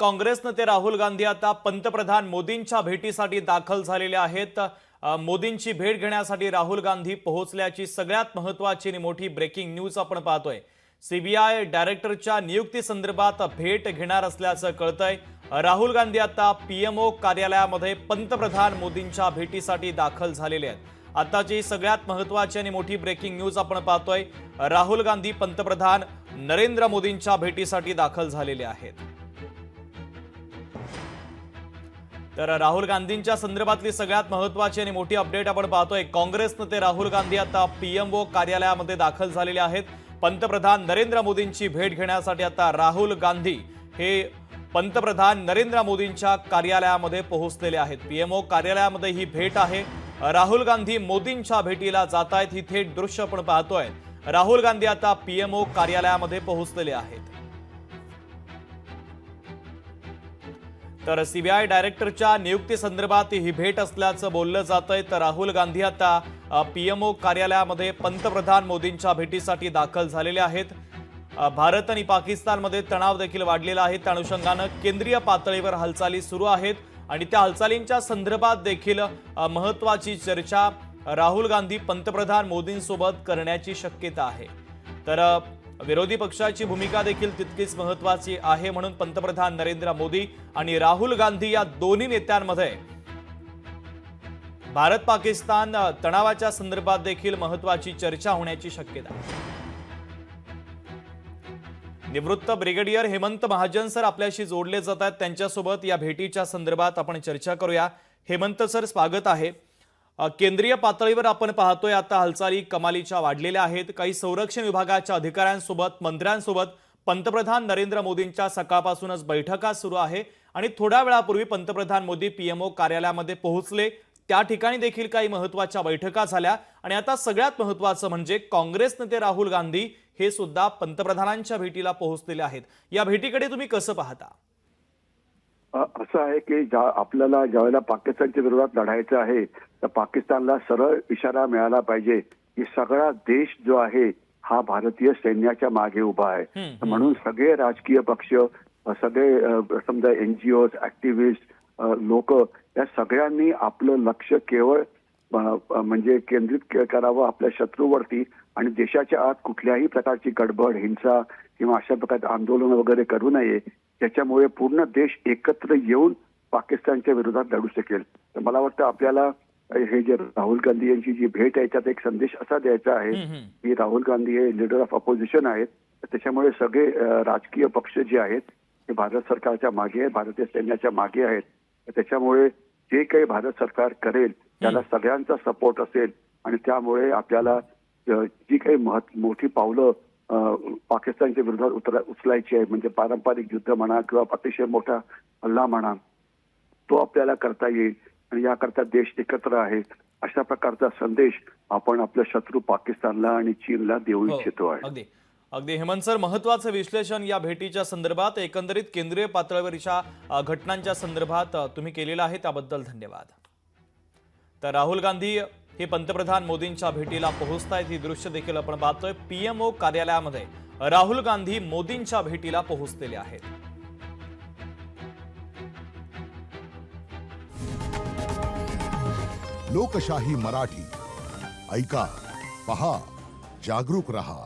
काँग्रेस नेते राहुल गांधी आता पंतप्रधान मोदींच्या भेटीसाठी दाखल झालेले आहेत। मोदींची भेट घेण्यासाठी राहुल गांधी पोहोचल्याची सगळ्यात महत्त्वाची आणि मोठी ब्रेकिंग न्यूज आपण पाहतोय। सीबीआय डायरेक्टरच्या नियुक्ती संदर्भात भेट घेणार असल्याचं कळतंय। राहुल गांधी आता पीएमओ कार्यालयामध्ये पंतप्रधान मोदींच्या भेटीसाठी दाखल झालेले आहेत। आताची सगळ्यात महत्त्वाची आणि मोठी ब्रेकिंग न्यूज आपण पाहतोय। राहुल गांधी पंतप्रधान नरेंद्र मोदींच्या भेटीसाठी दाखल झालेले आहेत। तर राहुल गांधींच्या संदर्भातली सगळ्यात महत्त्वाची आणि मोठी अपडेट आपण पाहतोय। काँग्रेस नेते राहुल गांधी आता पीएमओ कार्यालयामध्ये दाखल झालेले आहेत। पंतप्रधान नरेंद्र मोदींची भेट घेण्यासाठी आता राहुल गांधी हे पंतप्रधान नरेंद्र मोदींच्या कार्यालयामध्ये पोहोचलेले आहेत। पीएमओ कार्यालयामध्ये ही भेट आहे। राहुल गांधी मोदींच्या भेटीला जात आहेत। ही थेट दृश्य आपण पाहतोय। राहुल गांधी आता पीएमओ कार्यालयामध्ये पोहोचलेले आहेत। तर सीबीआय डायरेक्टरच्या नियुक्ती संदर्भात ही भेट असल्याचं बोललं जातंय। तर राहुल गांधी आता पीएमओ कार्यालयामध्ये पंतप्रधान मोदींच्या भेटीसाठी दाखल झालेले आहेत। भारत आणि पाकिस्तानमध्ये तणाव देखील वाढलेला आहे। त्या अनुषंगाने केंद्रीय पातळीवर हालचाली सुरू आहेत आणि त्या हालचालींच्या संदर्भात देखील महत्त्वाची चर्चा राहुल गांधी पंतप्रधान मोदींसोबत करण्याची शक्यता आहे। तर विरोधी पक्षाची भूमिका देखील तितकीच महत्त्वाची आहे। म्हणून पंतप्रधान नरेंद्र मोदी आणि राहुल गांधी या दोन्ही नेत्यांमध्ये भारत पाकिस्तान तणावाच्या संदर्भात देखील महत्त्वाची चर्चा होण्याची शक्यता आहे। निवृत्त ब्रिगेडियर हेमंत महाजन सर आपल्याशी जोडले जात आहेत। त्यांच्यासोबत या भेटीच्या संदर्भात आपण चर्चा करूया। हेमंत सर, स्वागत आहे। केंद्रीय पातळीवर आपण पाहतोय आता हालचाली कमालीच्या वाढलेल्या आहेत। काही संरक्षण विभागाच्या अधिकाऱ्यांसोबत मंत्र्यांसोबत पंतप्रधान नरेंद्र मोदींच्या सकाळपासूनच बैठका सुरू आहे आणि थोड्या वेळापूर्वी पंतप्रधान मोदी पीएमओ कार्यालयामध्ये पोहोचले। त्या ठिकाणी देखील काही महत्त्वाच्या बैठका झाल्या आणि आता सगळ्यात महत्त्वाचं म्हणजे काँग्रेस नेते राहुल गांधी हे सुद्धा पंतप्रधानांच्या भेटीला पोहोचलेले आहेत। या भेटीकडे तुम्ही कसं पाहता? असं आहे की आपल्याला ज्यावेळेला पाकिस्तानच्या विरोधात लढायचं आहे तर पाकिस्तानला सरळ इशारा मिळाला पाहिजे की सगळा देश जो आहे हा भारतीय सैन्याच्या मागे उभा आहे। म्हणून सगळे राजकीय पक्ष, सगळे समजा एनजीओ, ऍक्टिव्हिस्ट, लोक या सगळ्यांनी आपलं लक्ष केवळ म्हणजे केंद्रित करावं आपल्या शत्रूवरती आणि देशाच्या आत कुठल्याही प्रकारची गडबड, हिंसा किंवा अशा प्रकारचे आंदोलन वगैरे करू नये। त्याच्यामुळे पूर्ण देश एकत्र येऊन पाकिस्तानच्या विरोधात लढू शकेल। तर मला वाटतं आपल्याला हे जे राहुल गांधी यांची जी भेट आहे त्यात एक संदेश असा द्यायचा आहे की राहुल गांधी हे लीडर ऑफ अपोजिशन आहेत। त्याच्यामुळे सगळे राजकीय पक्ष जे आहेत ते भारत सरकारच्या मागे आहेत, भारतीय सैन्याच्या मागे आहेत। त्याच्यामुळे जे काही भारत सरकार करेल त्याला सगळ्यांचा सपोर्ट असेल आणि त्यामुळे आपल्याला जी काही मोठी पावलं पाकिस्तानच्या विरोधात उचलायची आहे, म्हणजे पारंपरिक युद्ध म्हणा किंवा अतिशय मोठा हल्ला म्हणा, तो आपल्याला करता येईल आणि याकरता देश एकत्र आहे। अशा प्रकारचा संदेश आपण आपल्या शत्रू पाकिस्तानला आणि चीनला देऊ इच्छितो आहे। अगदी अगदी हेमंत सर, महत्त्वाचं विश्लेषण या भेटीच्या संदर्भात एकंदरीत केंद्रीय पातळीवरच्या घटनांच्या संदर्भात तुम्ही केलेलं आहे, त्याबद्दल धन्यवाद। तर राहुल गांधी हे पंतप्रधान मोदींच्या भेटीला पोहोचतायत। ही दृश्य देखील आपण पाहतोय। पीएमओ कार्यालयामध्ये राहुल गांधी मोदींच्या भेटीला पोहोचलेले आहेत। लोकशाही मराठी ऐका, पहा, जागरूक रहा।